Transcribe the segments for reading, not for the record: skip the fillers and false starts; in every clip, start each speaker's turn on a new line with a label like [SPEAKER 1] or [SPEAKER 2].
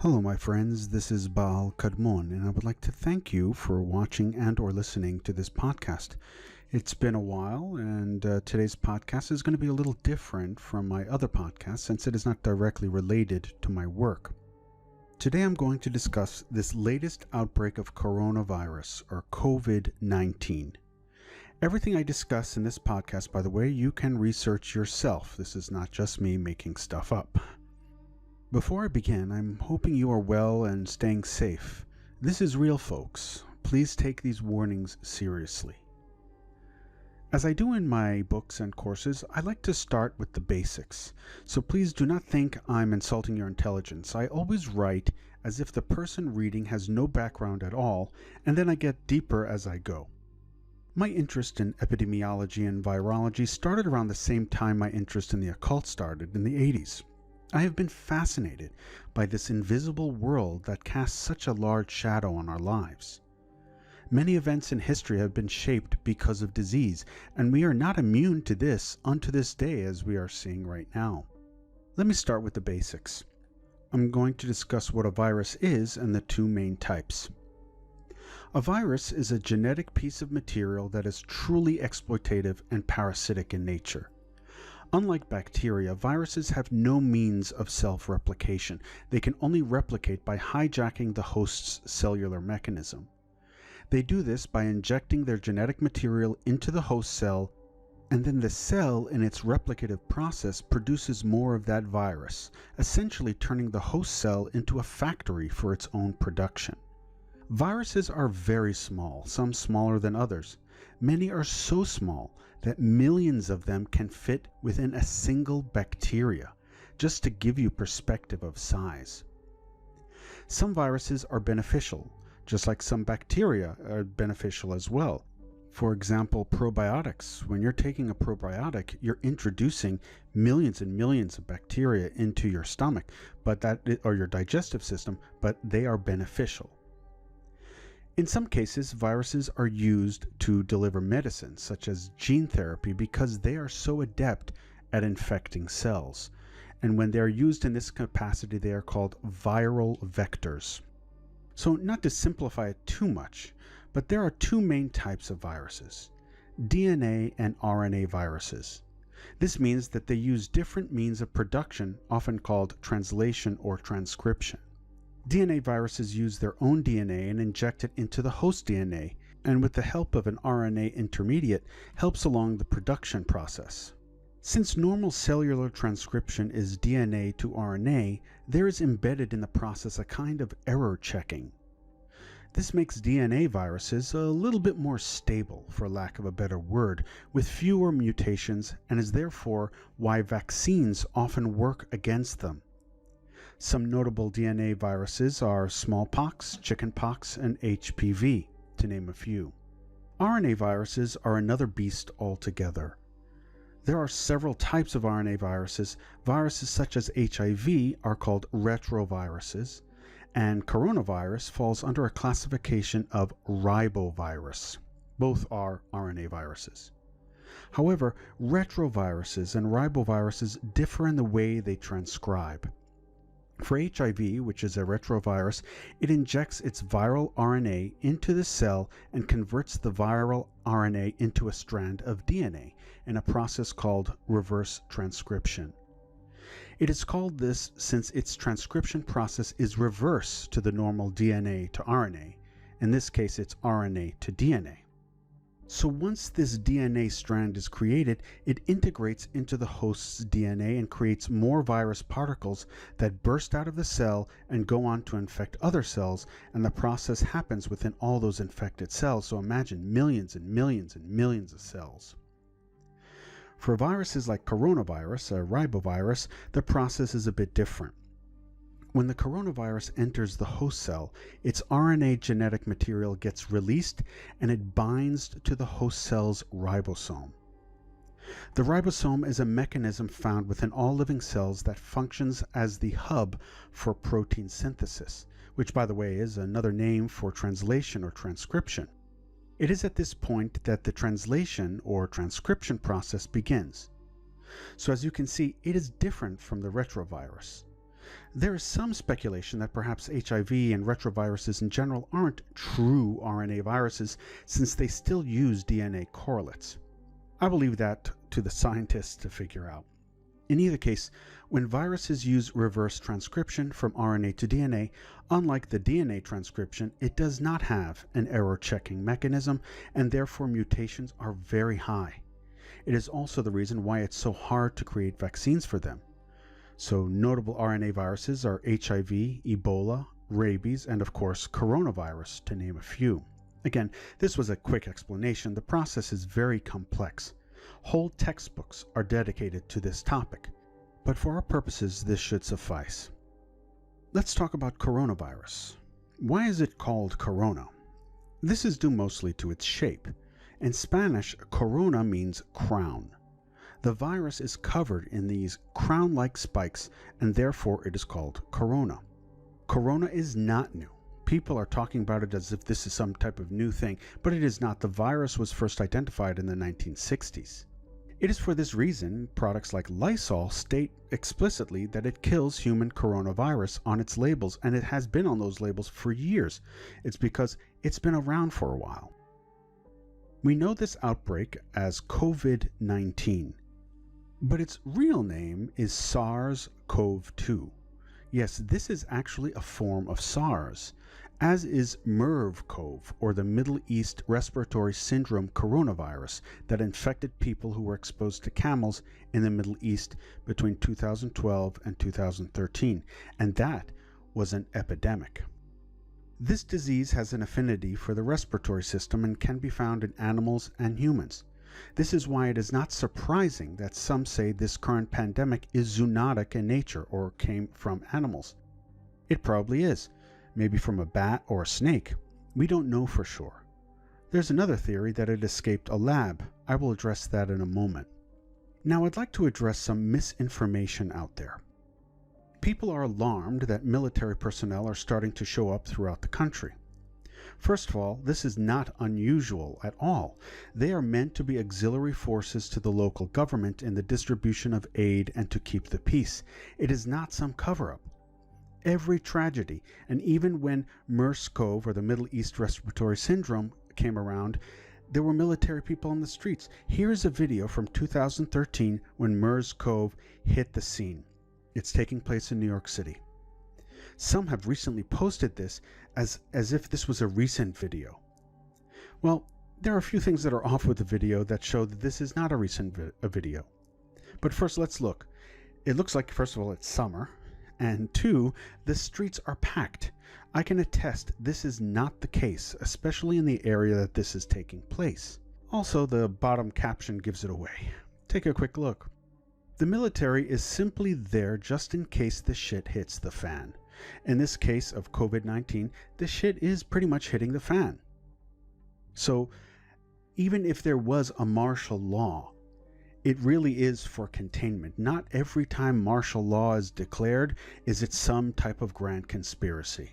[SPEAKER 1] Hello my friends, this is Baal Kadmon, and I would like to thank you for watching and or listening to this podcast. It's been a while, and today's podcast is going to be a little different from my other podcasts since it is not directly related to my work. Today I'm going to discuss this latest outbreak of coronavirus, or COVID-19. Everything I discuss in this podcast, by the way, you can research yourself. This is not just me making stuff up. Before I begin, I'm hoping you are well and staying safe. This is real, folks. Please take these warnings seriously. As I do in my books and courses, I like to start with the basics. So please do not think I'm insulting your intelligence. I always write as if the person reading has no background at all, and then I get deeper as I go. My interest in epidemiology and virology started around the same time my interest in the occult started in the 80s. I have been fascinated by this invisible world that casts such a large shadow on our lives. Many events in history have been shaped because of disease, and we are not immune to this unto this day as we are seeing right now. Let me start with the basics. I'm going to discuss what a virus is and the two main types. A virus is a genetic piece of material that is truly exploitative and parasitic in nature. Unlike bacteria, viruses have no means of self-replication. They can only replicate by hijacking the host's cellular mechanism. They do this by injecting their genetic material into the host cell, and then the cell in its replicative process produces more of that virus, essentially turning the host cell into a factory for its own production. Viruses are very small, some smaller than others. Many are so small that millions of them can fit within a single bacteria, just to give you perspective of size. Some viruses are beneficial, just like some bacteria are beneficial as well. For example, probiotics. When you're taking a probiotic, you're introducing millions and millions of bacteria into your stomach, or your digestive system, but they are beneficial. In some cases, viruses are used to deliver medicines, such as gene therapy, because they are so adept at infecting cells. And when they are used in this capacity, they are called viral vectors. So not to simplify it too much, but there are two main types of viruses: DNA and RNA viruses. This means that they use different means of production, often called translation or transcription. DNA viruses use their own DNA and inject it into the host DNA, and with the help of an RNA intermediate, helps along the production process. Since normal cellular transcription is DNA to RNA, there is embedded in the process a kind of error checking. This makes DNA viruses a little bit more stable, for lack of a better word, with fewer mutations, and is therefore why vaccines often work against them. Some notable DNA viruses are smallpox, chickenpox, and HPV, to name a few. RNA viruses are another beast altogether. There are several types of RNA viruses. Viruses such as HIV are called retroviruses, and coronavirus falls under a classification of ribovirus. Both are RNA viruses. However, retroviruses and riboviruses differ in the way they transcribe. For HIV, which is a retrovirus, it injects its viral RNA into the cell and converts the viral RNA into a strand of DNA in a process called reverse transcription. It is called this since its transcription process is reverse to the normal DNA to RNA. In this case, it's RNA to DNA. So once this DNA strand is created, it integrates into the host's DNA and creates more virus particles that burst out of the cell and go on to infect other cells, and the process happens within all those infected cells. So imagine millions and millions and millions of cells. For viruses like coronavirus, a ribovirus, the process is a bit different. When the coronavirus enters the host cell, its RNA genetic material gets released and it binds to the host cell's ribosome. The ribosome is a mechanism found within all living cells that functions as the hub for protein synthesis, which, by the way, is another name for translation or transcription. It is at this point that the translation or transcription process begins. So as you can see, it is different from the retrovirus. There is some speculation that perhaps HIV and retroviruses in general aren't true RNA viruses since they still use DNA correlates. I will leave that to the scientists to figure out. In either case, when viruses use reverse transcription from RNA to DNA, unlike the DNA transcription, it does not have an error checking mechanism, and therefore mutations are very high. It is also the reason why it's so hard to create vaccines for them. So notable RNA viruses are HIV, Ebola, rabies, and of course coronavirus, to name a few. Again, this was a quick explanation. The process is very complex. Whole textbooks are dedicated to this topic, but for our purposes this should suffice. Let's talk about coronavirus. Why is it called corona? This is due mostly to its shape. In Spanish, corona means crown. The virus is covered in these crown-like spikes, and therefore it is called corona. Corona is not new. People are talking about it as if this is some type of new thing, but it is not. The virus was first identified in the 1960s. It is for this reason products like Lysol state explicitly that it kills human coronavirus on its labels, and it has been on those labels for years. It's because it's been around for a while. We know this outbreak as COVID-19, but its real name is SARS-CoV-2. Yes, this is actually a form of SARS, as is MERV-CoV, or the Middle East Respiratory Syndrome coronavirus that infected people who were exposed to camels in the Middle East between 2012 and 2013, and that was an epidemic. This disease has an affinity for the respiratory system and can be found in animals and humans. This is why it is not surprising that some say this current pandemic is zoonotic in nature or came from animals. It probably is, maybe from a bat or a snake. We don't know for sure. There's another theory that it escaped a lab. I will address that in a moment. Now I'd like to address some misinformation out there. People are alarmed that military personnel are starting to show up throughout the country. First of all, this is not unusual at all. They are meant to be auxiliary forces to the local government in the distribution of aid and to keep the peace. It is not some cover-up. Every tragedy, and even when MERS-CoV, or the Middle East Respiratory Syndrome, came around, there were military people on the streets. Here's a video from 2013 when MERS-CoV hit the scene. It's taking place in New York City. Some have recently posted this as if this was a recent video. Well, there are a few things that are off with the video that show that this is not a recent video. But first, let's look. It looks like, first of all, it's summer, and two, the streets are packed. I can attest this is not the case, especially in the area that this is taking place. Also, the bottom caption gives it away. Take a quick look. The military is simply there just in case the shit hits the fan. In this case of COVID-19, the shit is pretty much hitting the fan. So, even if there was a martial law, it really is for containment. Not every time martial law is declared is it some type of grand conspiracy.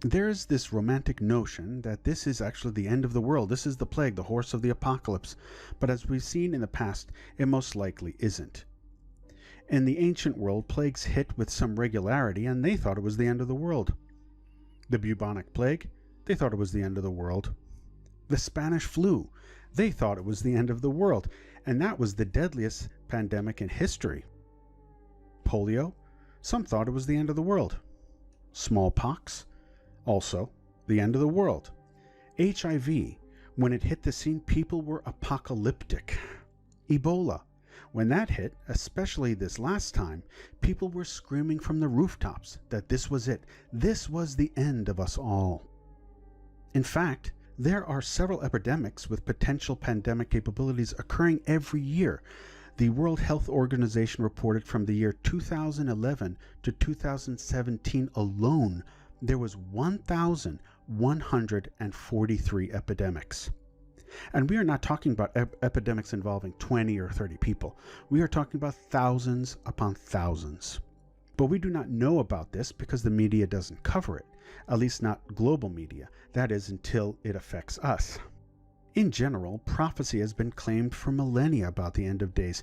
[SPEAKER 1] There is this romantic notion that this is actually the end of the world. This is the plague, the horse of the apocalypse. But as we've seen in the past, it most likely isn't. In the ancient world, plagues hit with some regularity, and they thought it was the end of the world. The bubonic plague, they thought it was the end of the world. The Spanish flu, they thought it was the end of the world, and that was the deadliest pandemic in history. Polio, some thought it was the end of the world. Smallpox, also the end of the world. HIV, when it hit the scene, people were apocalyptic. Ebola, when that hit, especially this last time, people were screaming from the rooftops that this was it. This was the end of us all. In fact, there are several epidemics with potential pandemic capabilities occurring every year. The World Health Organization reported from the year 2011 to 2017 alone, there was 1,143 epidemics. And we are not talking about epidemics involving 20 or 30 people. We are talking about thousands upon thousands. But we do not know about this because the media doesn't cover it, at least not global media. That is, until it affects us. In general, prophecy has been claimed for millennia about the end of days.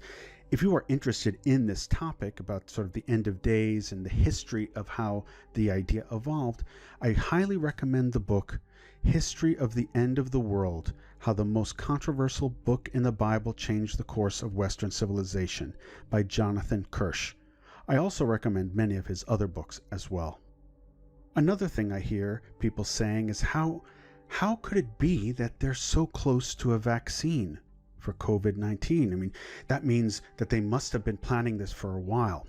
[SPEAKER 1] If you are interested in this topic about sort of the end of days and the history of how the idea evolved, I highly recommend the book History of the End of the World: How the Most Controversial Book in the Bible Changed the Course of Western Civilization by Jonathan Kirsch. I also recommend many of his other books as well. Another thing I hear people saying is how could it be that they're so close to a vaccine for COVID-19? I mean, that means that they must have been planning this for a while.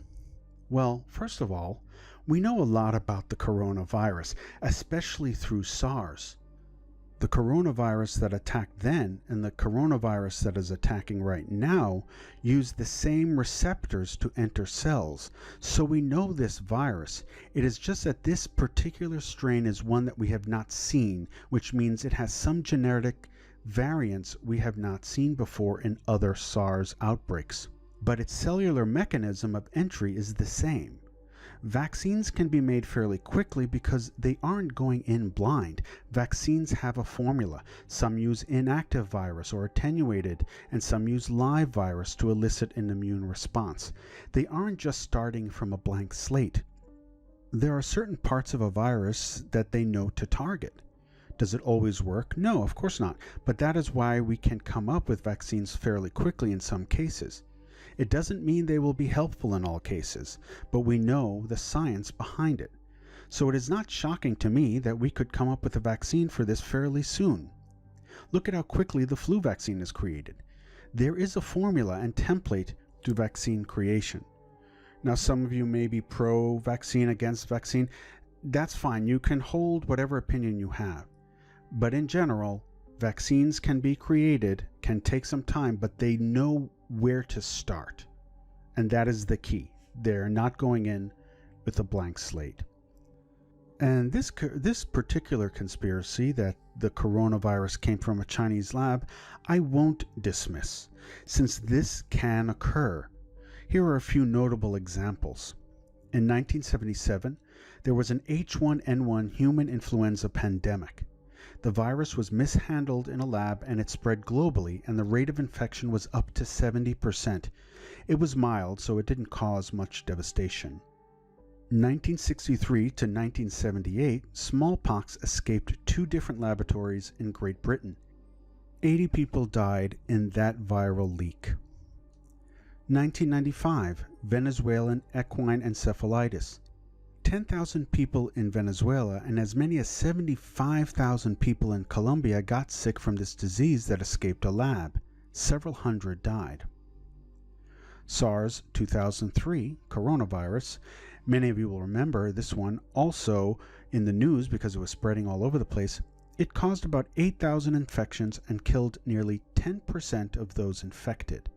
[SPEAKER 1] Well, first of all, we know a lot about the coronavirus, especially through SARS. The coronavirus that attacked then and the coronavirus that is attacking right now use the same receptors to enter cells. So we know this virus. It is just that this particular strain is one that we have not seen, which means it has some genetic variants we have not seen before in other SARS outbreaks. But its cellular mechanism of entry is the same. Vaccines can be made fairly quickly because they aren't going in blind. Vaccines have a formula. Some use inactive virus or attenuated, and some use live virus to elicit an immune response. They aren't just starting from a blank slate. There are certain parts of a virus that they know to target. Does it always work? No, of course not. But that is why we can come up with vaccines fairly quickly in some cases. It doesn't mean they will be helpful in all cases, but we know the science behind it. So it is not shocking to me that we could come up with a vaccine for this fairly soon. Look at how quickly the flu vaccine is created. There is a formula and template to vaccine creation. Now, some of you may be pro-vaccine, against vaccine. That's fine. You can hold whatever opinion you have. But in general, vaccines can be created, can take some time, but they know where to start. And that is the key. They're not going in with a blank slate. And this particular conspiracy that the coronavirus came from a Chinese lab, I won't dismiss, since this can occur. Here are a few notable examples. In 1977, there was an H1N1 human influenza pandemic. The virus was mishandled in a lab and it spread globally, and the rate of infection was up to 70%. It was mild, so it didn't cause much devastation. 1963 to 1978, smallpox escaped 2 different laboratories in Great Britain. 80 people died in that viral leak. 1995, Venezuelan equine encephalitis. 10,000 people in Venezuela and as many as 75,000 people in Colombia got sick from this disease that escaped a lab. Several hundred died. SARS 2003, coronavirus. Many of you will remember this one, also in the news because it was spreading all over the place. It caused about 8,000 infections and killed nearly 10% of those infected.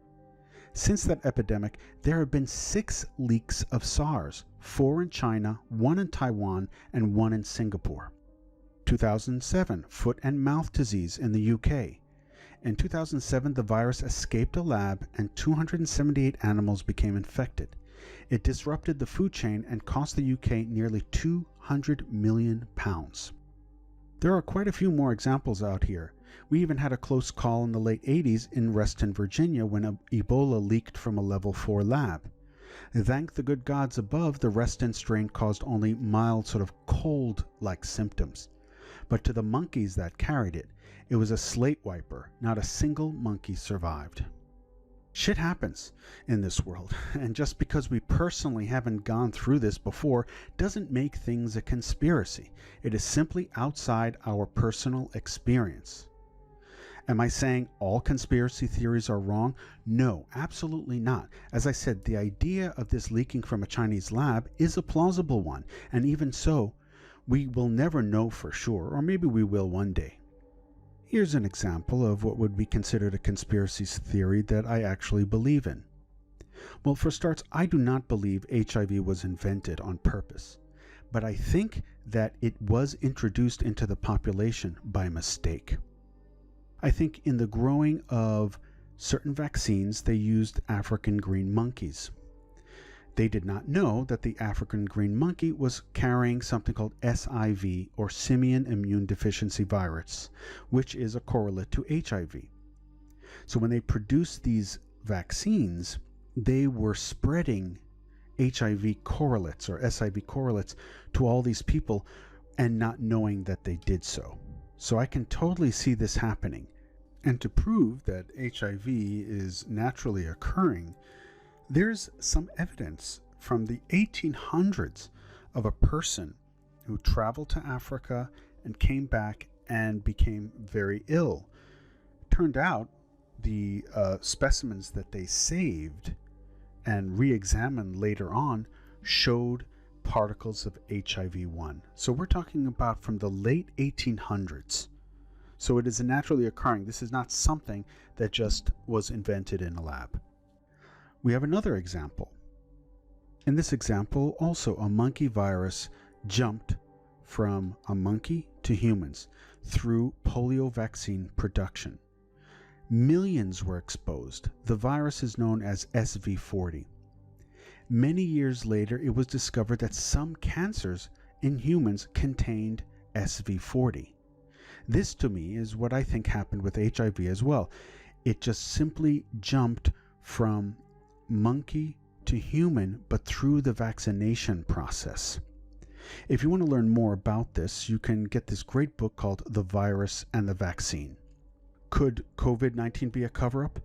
[SPEAKER 1] Since that epidemic, there have been 6 leaks of SARS, 4 in China, 1 in Taiwan, and 1 in Singapore. 2007, foot and mouth disease in the UK. In 2007, the virus escaped a lab and 278 animals became infected. It disrupted the food chain and cost the UK nearly £200 million. There are quite a few more examples out here. We even had a close call in the late 80s in Reston, Virginia, when Ebola leaked from a level 4 lab. Thank the good gods above, the Reston strain caused only mild sort of cold-like symptoms. But to the monkeys that carried it, it was a slate wiper. Not a single monkey survived. Shit happens in this world, and just because we personally haven't gone through this before doesn't make things a conspiracy. It is simply outside our personal experience. Am I saying all conspiracy theories are wrong? No, absolutely not. As I said, the idea of this leaking from a Chinese lab is a plausible one, and even so, we will never know for sure, or maybe we will one day. Here's an example of what would be considered a conspiracy theory that I actually believe in. Well, for starts, I do not believe HIV was invented on purpose, but I think that it was introduced into the population by mistake. I think in the growing of certain vaccines, they used African green monkeys. They did not know that the African green monkey was carrying something called SIV, or simian immune deficiency virus, which is a correlate to HIV. So when they produced these vaccines, they were spreading HIV correlates or SIV correlates to all these people and not knowing that they did so. So I can totally see this happening. And to prove that HIV is naturally occurring, there's some evidence from the 1800s of a person who traveled to Africa and came back and became very ill. Turned out the specimens that they saved and re-examined later on showed particles of HIV-1. So we're talking about from the late 1800s. So it is naturally occurring. This is not something that just was invented in a lab. We have another example. In this example, also a monkey virus jumped from a monkey to humans through polio vaccine production. Millions were exposed. The virus is known as SV40. Many years later, it was discovered that some cancers in humans contained SV40. This, to me, is what I think happened with HIV as well. It just simply jumped from monkey to human, but through the vaccination process. If you want to learn more about this, you can get this great book called The Virus and the Vaccine. Could COVID-19 be a cover-up?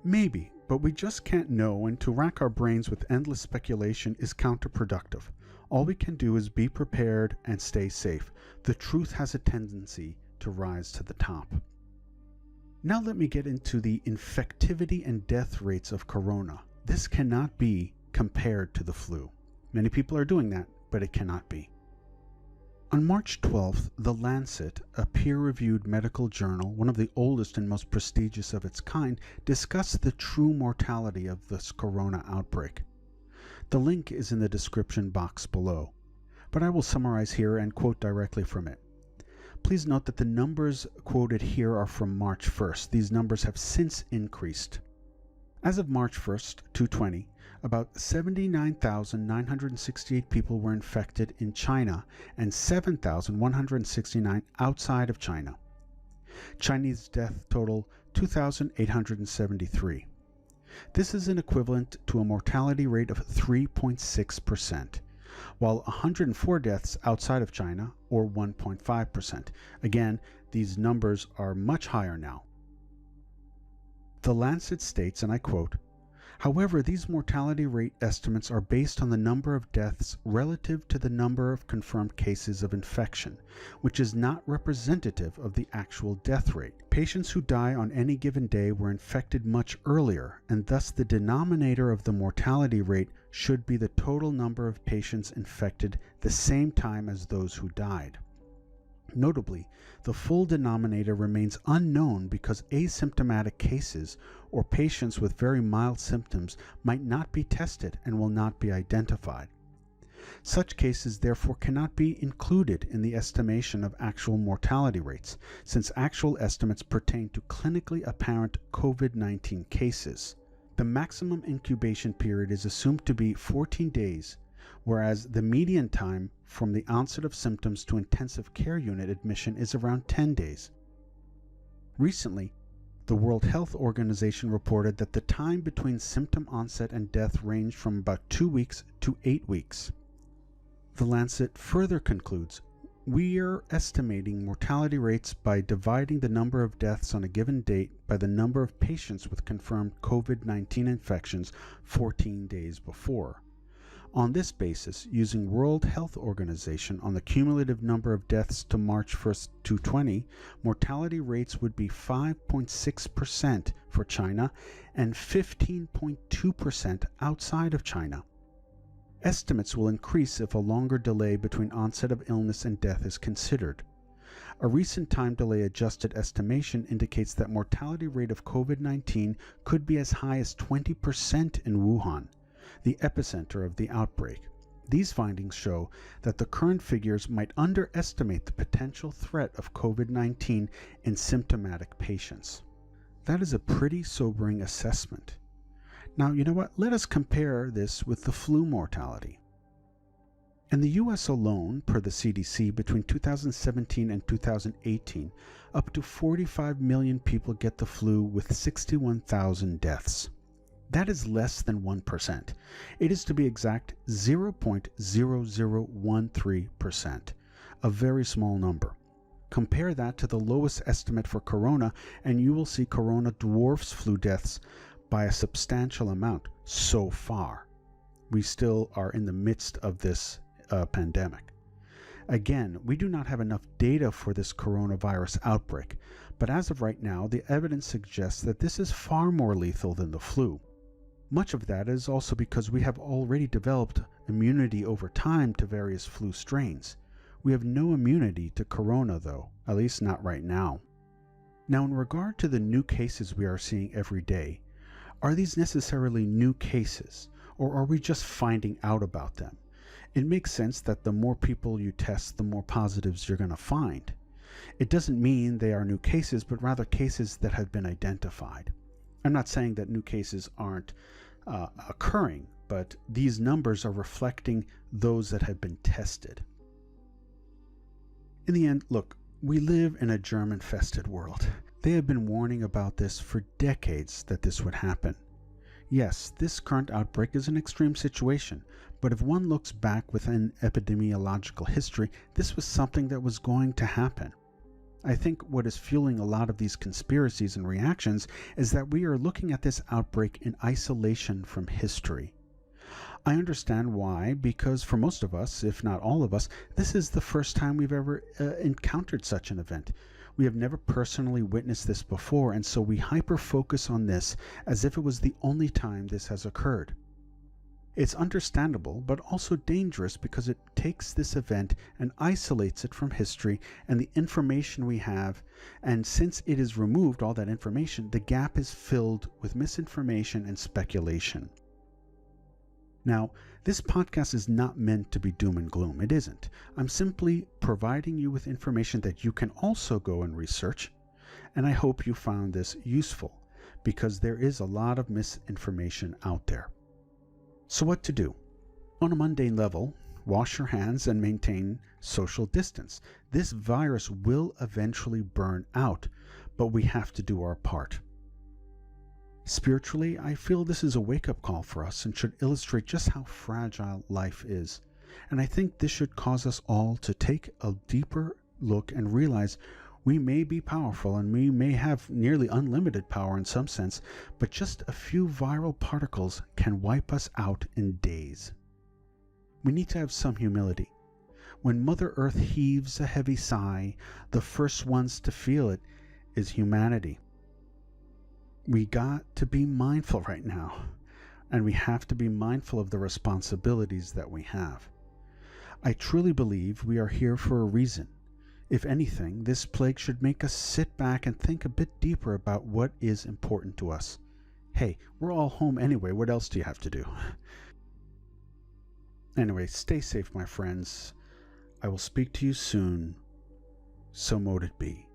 [SPEAKER 1] Maybe, but we just can't know, and to rack our brains with endless speculation is counterproductive. All we can do is be prepared and stay safe. The truth has a tendency to rise to the top. Now let me get into the infectivity and death rates of corona. This cannot be compared to the flu. Many people are doing that, but it cannot be. On March 12th, The Lancet, a peer-reviewed medical journal, one of the oldest and most prestigious of its kind, discussed the true mortality of this corona outbreak. The link is in the description box below, but I will summarize here and quote directly from it. Please note that the numbers quoted here are from March 1st. These numbers have since increased. As of March 1st, 2020, about 79,968 people were infected in China and 7,169 outside of China. Chinese death total 2,873. This is an equivalent to a mortality rate of 3.6%, while 104 deaths outside of China, or 1.5%. Again, these numbers are much higher now. The Lancet states, and I quote, "However, these mortality rate estimates are based on the number of deaths relative to the number of confirmed cases of infection, which is not representative of the actual death rate. Patients who die on any given day were infected much earlier, and thus the denominator of the mortality rate should be the total number of patients infected the same time as those who died. Notably, the full denominator remains unknown because asymptomatic cases or patients with very mild symptoms might not be tested and will not be identified. Such cases therefore cannot be included in the estimation of actual mortality rates, since actual estimates pertain to clinically apparent COVID-19 cases. The maximum incubation period is assumed to be 14 days, whereas the median time from the onset of symptoms to intensive care unit admission is around 10 days. Recently, the World Health Organization reported that the time between symptom onset and death ranged from about 2 weeks to 8 weeks. The Lancet further concludes, "We are estimating mortality rates by dividing the number of deaths on a given date by the number of patients with confirmed COVID-19 infections 14 days before. On this basis, using World Health Organization on the cumulative number of deaths to March 1st, 2020, mortality rates would be 5.6% for China and 15.2% outside of China. Estimates will increase if a longer delay between onset of illness and death is considered. A recent time delay adjusted estimation indicates that mortality rate of COVID-19 could be as high as 20% in Wuhan, the epicenter of the outbreak. These findings show that the current figures might underestimate the potential threat of COVID-19 in symptomatic patients." That is a pretty sobering assessment. Now, you know what? Let us compare this with the flu mortality. In the US alone, per the CDC, between 2017 and 2018, up to 45 million people get the flu with 61,000 deaths. That is less than 1%. It is, to be exact, 0.0013%, a very small number. Compare that to the lowest estimate for corona, and you will see corona dwarfs flu deaths by a substantial amount so far. We still are in the midst of this pandemic. Again, we do not have enough data for this coronavirus outbreak, but as of right now, the evidence suggests that this is far more lethal than the flu. Much of that is also because we have already developed immunity over time to various flu strains. We have no immunity to corona though, at least not right now. Now, in regard to the new cases we are seeing every day, are these necessarily new cases, or are we just finding out about them? It makes sense that the more people you test, the more positives you're going to find. It doesn't mean they are new cases, but rather cases that have been identified. I'm not saying that new cases aren't occurring, but these numbers are reflecting those that have been tested. In the end, look, we live in a germ-infested world. They have been warning about this for decades that this would happen. Yes, this current outbreak is an extreme situation, but if one looks back within epidemiological history, this was something that was going to happen. I think what is fueling a lot of these conspiracies and reactions is that we are looking at this outbreak in isolation from history. I understand why, because for most of us, if not all of us, this is the first time we've ever encountered such an event. We have never personally witnessed this before, and so we hyper-focus on this as if it was the only time this has occurred. It's understandable, but also dangerous because it takes this event and isolates it from history and the information we have, and since it is removed all that information, the gap is filled with misinformation and speculation. Now, this podcast is not meant to be doom and gloom. It isn't. I'm simply providing you with information that you can also go and research, and I hope you found this useful because there is a lot of misinformation out there. So what to do? On a mundane level, wash your hands and maintain social distance. This virus will eventually burn out, but we have to do our part. Spiritually, I feel this is a wake-up call for us and should illustrate just how fragile life is. And I think this should cause us all to take a deeper look and realize we may be powerful and we may have nearly unlimited power in some sense, but just a few viral particles can wipe us out in days. We need to have some humility. When Mother Earth heaves a heavy sigh, the first ones to feel it is humanity. We got to be mindful right now, and we have to be mindful of the responsibilities that we have. I truly believe we are here for a reason. If anything, this plague should make us sit back and think a bit deeper about what is important to us. Hey, we're all home anyway. What else do you have to do? Anyway, stay safe, my friends. I will speak to you soon. So mote it be.